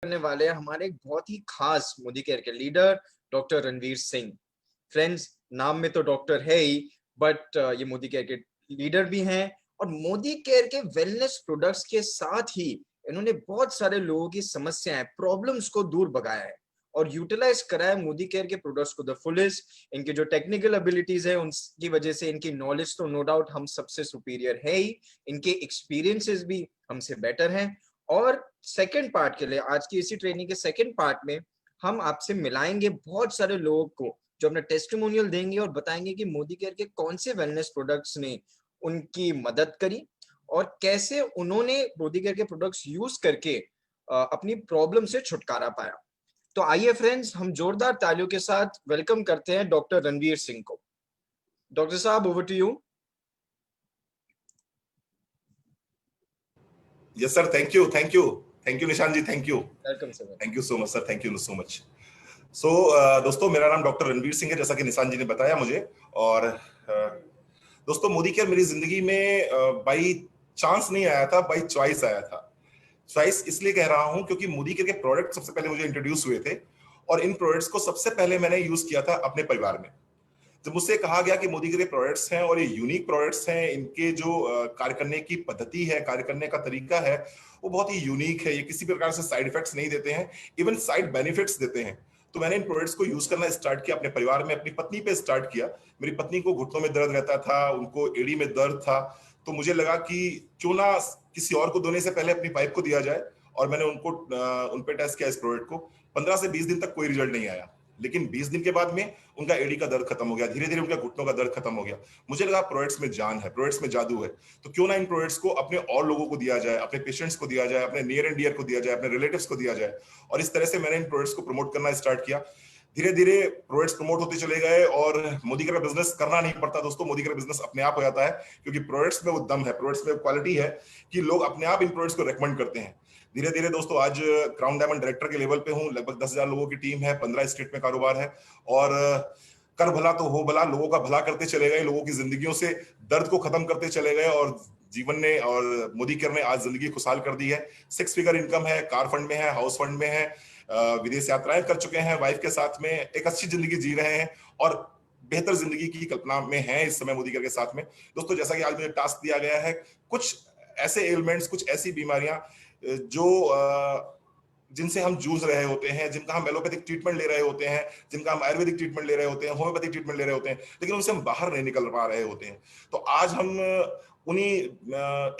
करने वाले हैं हमारे एक बहुत ही खास मोदी केयर के leader doctor Ranveer Singh. Friends, नाम में तो डॉक्टर है ही, बट ये मोदी केयर के लीडर भी हैं और मोदी केयर के वेलनेस प्रोडक्ट्स के साथ ही इन्होंने बहुत सारे लोगों की समस्याएं, प्रॉब्लम्स को दूर भगाया है और यूटिलाइज करा है मोदी केयर के प्रोडक्ट्स को द फुलेस्ट। इनके जो टेक्निकल एबिलिटीज है उनकी वजह से इनकी नॉलेज तो नो डाउट हम सबसे सुपीरियर है ही, इनके एक्सपीरियंसेस भी हमसे बेटर हैं। और सेकंड पार्ट के लिए आज की इसी ट्रेनिंग के सेकंड पार्ट में हम आपसे मिलाएंगे बहुत सारे लोगों को जो अपना टेस्टिमोनियल देंगे और बताएंगे कि मोदी केयर के कौन से वेलनेस प्रोडक्ट्स ने उनकी मदद करी और कैसे उन्होंने मोदी केयर के प्रोडक्ट्स यूज करके अपनी प्रॉब्लम से छुटकारा पाया। तो आइए फ्रेंड्स, हम जोरदार तालियों के साथ वेलकम करते हैं डॉक्टर रणवीर सिंह को। डॉक्टर साहब, over to you. Yes, sir. Thank you. Thank you. Thank you, Nishan ji. Thank you. Welcome sir. Thank you so much, sir. Thank you so much. So, दोस्तों, मेरा नाम डॉक्टर रणवीर सिंह है, जैसा कि निशान जी ने बताया मुझे। और दोस्तों, मोदी केयर मेरी जिंदगी में बाई चांस नहीं आया था, बाई चॉइस आया था। चॉइस इसलिए कह रहा हूं क्योंकि मोदी केयर के प्रोडक्ट सबसे पहले मुझे इंट्रोड्यूस हुए थे और इन प्रोडक्ट्स को सबसे पहले मैंने यूज किया था अपने परिवार में। जब मुझसे कहा गया कि मोदी के प्रोडक्ट्स हैं और ये यूनिक प्रोडक्ट्स हैं, इनके जो कार्य करने की पद्धति है, कार्य करने का तरीका है, वो बहुत ही यूनिक है। ये किसी प्रकार से साइड इफेक्ट्स नहीं देते हैं, इवन साइड बेनिफिट्स देते हैं। तो मैंने इन प्रोडक्ट्स को यूज करना स्टार्ट किया अपने परिवार में, अपनी पत्नी पे स्टार्ट किया। मेरी पत्नी को घुटनों में दर्द रहता था, उनको एड़ी में दर्द था, तो मुझे लगा कि क्यों ना किसी और को देने से पहले अपनी वाइफ को दिया जाए। और मैंने उन पे टेस्ट किया इस प्रोडक्ट को। 15 से 20 दिन तक कोई रिजल्ट नहीं आया, लेकिन 20 दिन के बाद में उनका एडी का दर्द खत्म हो गया, धीरे धीरे उनका घुटनों का दर्द खत्म हो गया। मुझे लगा प्रोडक्ट्स में जान है, प्रोडक्ट्स में जादू है, तो क्यों ना इन प्रोडक्ट्स को अपने और लोगों को दिया जाए, अपने पेशेंट्स को दिया जाए, अपने नियर एंड डियर को दिया जाए, अपने रिलेटिव्स को दिया जाए। और इस तरह से मैंने इन प्रोडक्ट्स को प्रमोट करना स्टार्ट किया। धीरे धीरे प्रोडक्ट्स प्रमोट होते चले गए और मोदी का बिजनेस करना नहीं पड़ता दोस्तों, मोदी का बिजनेस अपने आप हो जाता है, क्योंकि प्रोडक्ट्स में वो दम है, प्रोडक्ट्स में क्वालिटी है कि लोग अपने आप इन प्रोडक्ट्स को रेकमेंड करते हैं। धीरे धीरे दोस्तों आज क्राउन डायमंड डायरेक्टर के लेवल पे हूं, लगभग 10,000 लोगों की टीम है, 15 स्टेट में कारोबार है और कर भला तो हो भला, लोगों का भला करते चले गए, लोगों की जिंदगियों से दर्द को खत्म करते चले गए और जीवन ने और मोदी केयर ने आज जिंदगी खुशहाल कर दी है। 6 फिगर इनकम है, कार फंड में है, हाउस फंड में है, विदेश यात्राएं कर चुके हैं, वाइफ के साथ में एक अच्छी जिंदगी जी रहे हैं और बेहतर जिंदगी की कल्पना में है इस समय मोदी केयर के साथ में। दोस्तों, जैसा कि आज मुझे टास्क दिया गया है, कुछ ऐसे एलिमेंट्स, कुछ ऐसी बीमारियां जो जिनसे हम जूझ रहे होते हैं, जिनका हम एलोपैथिक ट्रीटमेंट ले रहे होते हैं, जिनका हम आयुर्वेदिक ट्रीटमेंट ले रहे होते हैं, होम्योपैथिक ट्रीटमेंट ले रहे होते हैं, लेकिन उनसे हम बाहर नहीं निकल पा रहे होते हैं। तो आज हम उन्हीं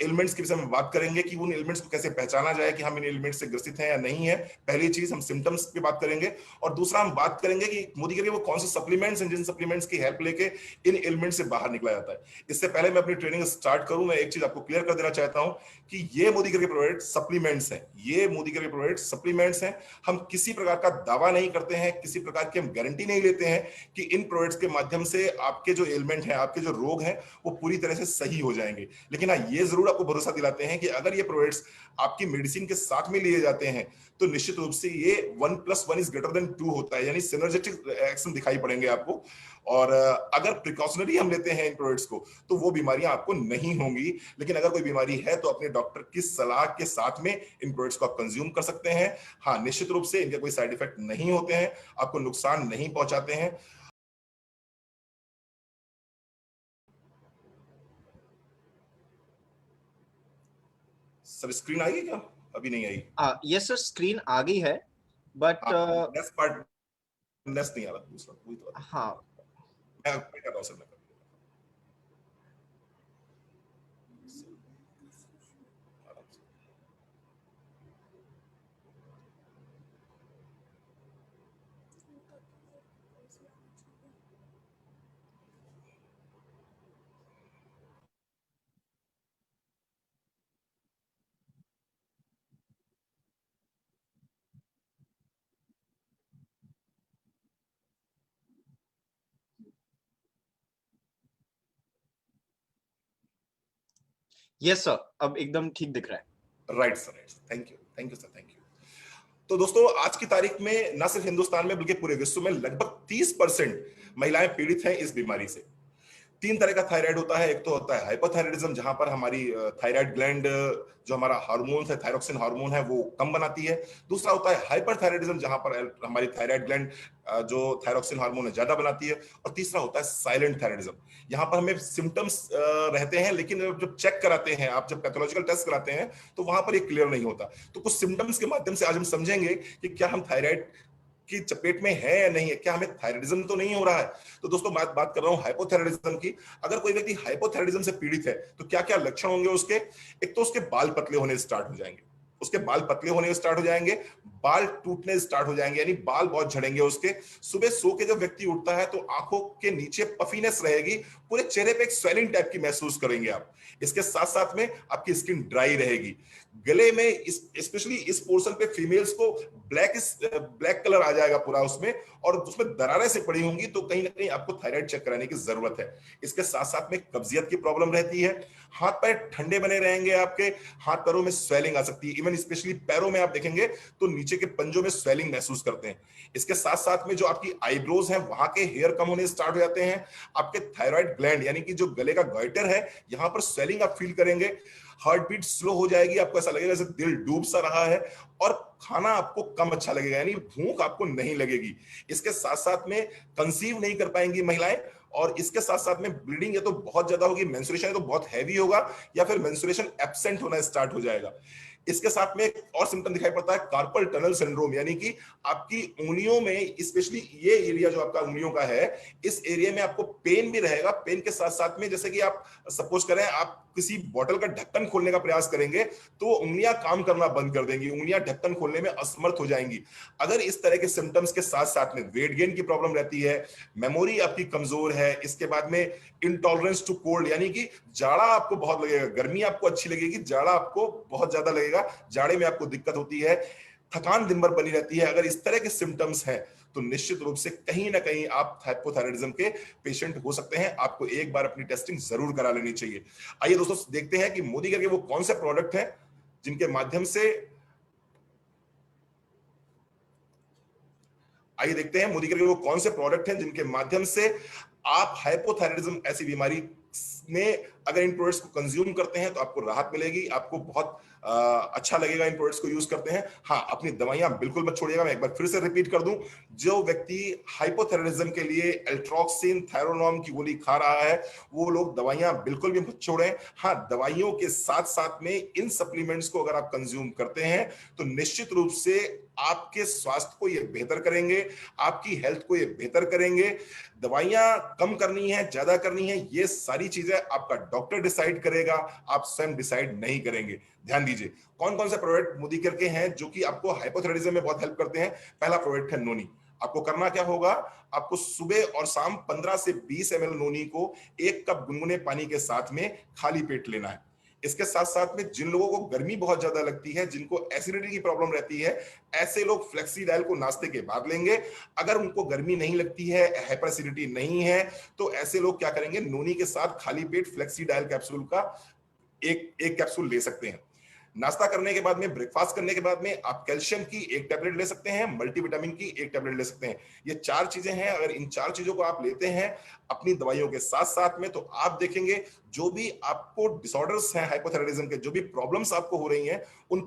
एलिमेंट्स के विषय में बात करेंगे कि उन एलिमेंट्स को कैसे पहचाना जाए कि हम इन एलिमेंट्स से ग्रसित हैं या नहीं है। पहली चीज हम सिम्टम्स पे बात करेंगे और दूसरा हम बात करेंगे कि मोदी केयर के वो कौन से सप्लीमेंट्स हैं जिन सप्लीमेंट्स की हेल्प लेके इन एलिमेंट्स से बाहर निकला जाता है। इससे पहले मैं अपनी ट्रेनिंग स्टार्ट करूं, मैं एक चीज आपको क्लियर कर देना चाहता हूं कि ये मोदी केयर के प्रोडक्ट सप्लीमेंट्स हैं, ये मोदी केयर के प्रोडक्ट सप्लीमेंट्स हैं। हम किसी प्रकार का दावा नहीं करते हैं, किसी प्रकार की हम गारंटी नहीं लेते हैं कि इन प्रोडक्ट्स के माध्यम से आपके जो एलिमेंट हैं, आपके जो रोग हैं, वो पूरी तरह से सही हो जाएंगे। लेकिन हाँ, ये जरूर आपको भरोसा दिलाते हैं कि अगर ये प्रोडक्ट्स आपकी मेडिसिन के साथ में लिए जाते हैं तो निश्चित रूप से ये 1+1 इज ग्रेटर देन 2 होता है, यानी सिनर्जेटिक एक्शन दिखाई पड़ेंगे आपको। और अगर प्रिकॉशनरी हम लेते हैं इन प्रोडक्ट्स को तो वो बीमारियां आपको नहीं होंगी। लेकिन अगर कोई बीमारी है तो अपने डॉक्टर की सलाह के साथ में इन प्रोडक्ट्स को आप कंज्यूम कर सकते हैं। हाँ, निश्चित रूप से इनके कोई साइड इफेक्ट नहीं होते हैं, आपको नुकसान नहीं पहुंचाते हैं। सब स्क्रीन आई है क्या? अभी नहीं आई। यस सर, स्क्रीन आ गई है, बट नेक्स्ट पार्ट नेक्स्ट नहीं आ रहा, दूसरा वही तो। हाँ, मैं कर रहा हूं सर। यस सर, अब एकदम ठीक दिख रहा है। Right sir, thank you sir, thank you. तो दोस्तों, आज की तारीख में न सिर्फ हिंदुस्तान में बल्कि पूरे विश्व में लगभग 30% महिलाएं पीड़ित हैं इस बीमारी से। तीन तरह का थायराइड होता है। एक तो होता है हाइपोथायराइडिज्म, जहां पर हमारी थायराइड ग्लैंड जो हमारा हार्मोन है, थायरोक्सिन हार्मोन है, वो कम बनाती है। दूसरा होता है हाइपरथायराइडिज्म, जहां पर हमारी थायराइड ग्लैंड जो थायरोक्सिन हार्मोन है ज्यादा बनाती है। और तीसरा होता है साइलेंट थायराइडिज्म, यहाँ पर हमें सिम्टम्स रहते हैं, लेकिन जब चेक कराते हैं, आप जब पैथोलॉजिकल टेस्ट कराते हैं, तो वहां पर ये क्लियर नहीं होता। तो कुछ सिम्टम्स के माध्यम से आज हम समझेंगे कि क्या हम थायराइड की चपेट में है या नहीं है, क्या हमें थायराइडिज्म तो नहीं हो रहा है। तो दोस्तों मैं बात कर रहा हूं हाइपोथायराइडिज्म की। अगर कोई व्यक्ति हाइपोथायराइडिज्म से पीड़ित है तो क्या क्या लक्षण होंगे उसके? एक तो उसके बाल पतले होने स्टार्ट हो जाएंगे, उसके बाल पतले होने स्टार्ट हो जाएंगे, बाल टूटने स्टार्ट हो जाएंगे, यानी बाल बहुत झड़ेंगे उसके। सुबह सो के जब व्यक्ति उठता है तो आंखों के नीचे पफीनेस रहेगी, पूरे चेहरे पे एक स्वेलिंग टाइप की महसूस करेंगे आप। इसके साथ साथ में आपकी स्किन ड्राई रहेगी। गले में स्पेशली इस पोर्शन पे फीमेल्स को ब्लैक कलर आ जाएगा पूरा उसमें, और उसमें दरारें से पड़ी होंगी, तो कहीं ना कहीं आपको थायराइड चेक कराने की जरूरत है। इसके साथ साथ में कब्जियत की प्रॉब्लम रहती है, हाथ पैर ठंडे बने रहेंगे आपके, हाथ पैरों में स्वेलिंग आ सकती है। इवन स्पेशली पैरों में आप देखेंगे तो नीचे के पंजों में स्वेलिंग महसूस करते हैं। इसके साथ साथ में जो आपकी आईब्रोज हैं वहां के हेयर कम होने स्टार्ट हो जाते हैं। आपके थायराइड ग्लैंड यानी कि जो गले का गॉइटर है, यहां पर स्वेलिंग आप फील करेंगे। हार्ट बीट स्लो हो जाएगी, आपको ऐसा लगेगा जैसे दिल डूब सा रहा है। और खाना आपको कम अच्छा लगेगा, यानी भूख आपको नहीं लगेगी। इसके साथ साथ में कंसीव नहीं कर पाएंगी महिलाएं। और इसके साथ साथ में ब्लीडिंग या तो बहुत ज्यादा होगी, मेंस्ट्रुएशन या तो बहुत हैवी होगा, या फिर मेंस्ट्रुएशन एब्सेंट होना स्टार्ट हो जाएगा। इसके साथ में एक और सिम्टम दिखाई पड़ता है कार्पल टनल सिंड्रोम, यानी कि आपकी उंगलियों में, स्पेशली ये एरिया जो आपका उंगलियों का है, इस एरिया में आपको पेन भी रहेगा। पेन के साथ साथ में, जैसे कि आप सपोज करें आप किसी बोतल का ढक्कन खोलने का प्रयास करेंगे तो उंगलियां काम करना बंद कर देंगी, उंगलियां ढक्कन खोलने में असमर्थ हो जाएंगी। अगर इस तरह के सिम्टम्स के साथ साथ में वेट गेन की प्रॉब्लम रहती है, मेमोरी आपकी कमजोर है, इसके बाद में इंटॉलरेंस टू कोल्ड, यानी कि जाड़ा आपको बहुत लगेगा, गर्मी आपको अच्छी लगेगी, जाड़ा आपको बहुत ज्यादा लगेगा, जाड़े में आपको दिक्कत होती है, थकान दिन भर बनी रहती है, अगर इस तरह के सिम्टम्स हैं तो निश्चित रूप से कहीं ना कहीं आप हाइपोथायराइडिज्म के पेशेंट हो सकते हैं। आपको एक बार अपनी टेस्टिंग जरूर करा लेनी चाहिए। आइए दोस्तों देखते हैं कि मोदी करके वो कौन से प्रोडक्ट हैं जिनके माध्यम से आइए देखते हैं मोदी करके वो कौन से प्रोडक्ट हैं जिनके माध्यम से आप हाइपोथायराइडिज्म ऐसी बीमारी में अगर इन प्रोडक्ट्स को कंज्यूम करते हैं तो आपको राहत मिलेगी, आपको बहुत अच्छा लगेगा इन प्रोडक्ट्स को यूज करते हैं। हाँ, अपनी दवाइयां बिल्कुल मत छोड़िएगा। मैं एक बार फिर से रिपीट कर दूं, जो व्यक्ति हाइपोथायराइडिज्म के लिए एल्ट्रॉक्सिन थायरोनॉम की गोली खा रहा है, वो लोग दवाइयां बिल्कुल भी मत छोड़ें। हाँ, दवाइयों के साथ साथ में इन सप्लीमेंट्स को अगर आप कंज्यूम करते हैं तो निश्चित रूप से आपके स्वास्थ्य को ये बेहतर करेंगे, आपकी हेल्थ को ये बेहतर करेंगे। दवाइयां कम करनी है, ज्यादा करनी है, ये सारी चीजें आपका डॉक्टर डिसाइड करेगा, आप स्वयं डिसाइड नहीं करेंगे। ध्यान दीजिए कौन कौन से प्रोडक्ट मोदी करके हैं जो कि आपको हाइपोथायराइडिज्म में बहुत हेल्प करते हैं। पहला प्रोडक्ट है नोनी। आपको करना क्या होगा, आपको सुबह और शाम 15 से 20 ml नोनी को 1 कप गुनगुने पानी के साथ में खाली पेट लेना है। इसके साथ साथ में जिन लोगों को गर्मी बहुत ज्यादा लगती है, जिनको एसिडिटी की प्रॉब्लम रहती है, ऐसे लोग फ्लेक्सीडाइल को नाश्ते के बाद लेंगे। अगर उनको गर्मी नहीं लगती है, हाइपर एसिडिटी नहीं है, तो ऐसे लोग क्या करेंगे, नोनी के साथ खाली पेट फ्लेक्सीडाइल कैप्सूल का एक एक कैप्सूल ले सकते हैं। नाश्ता करने के बाद में, ब्रेकफास्ट करने के बाद में आप कैल्शियम की एक टैबलेट ले सकते हैं, मल्टीविटामिन की एक टैबलेट ले सकते हैं। ये 4 चीजें हैं। अगर इन 4 चीजों को आप लेते हैं अपनी दवाइयों के साथ साथ में, तो आप देखेंगे जो भी आपको डिसऑर्डर्स हैं हाइपोथायराइडिज्म के, जो भी प्रॉब्लम्स आपको हो रही हैं, उन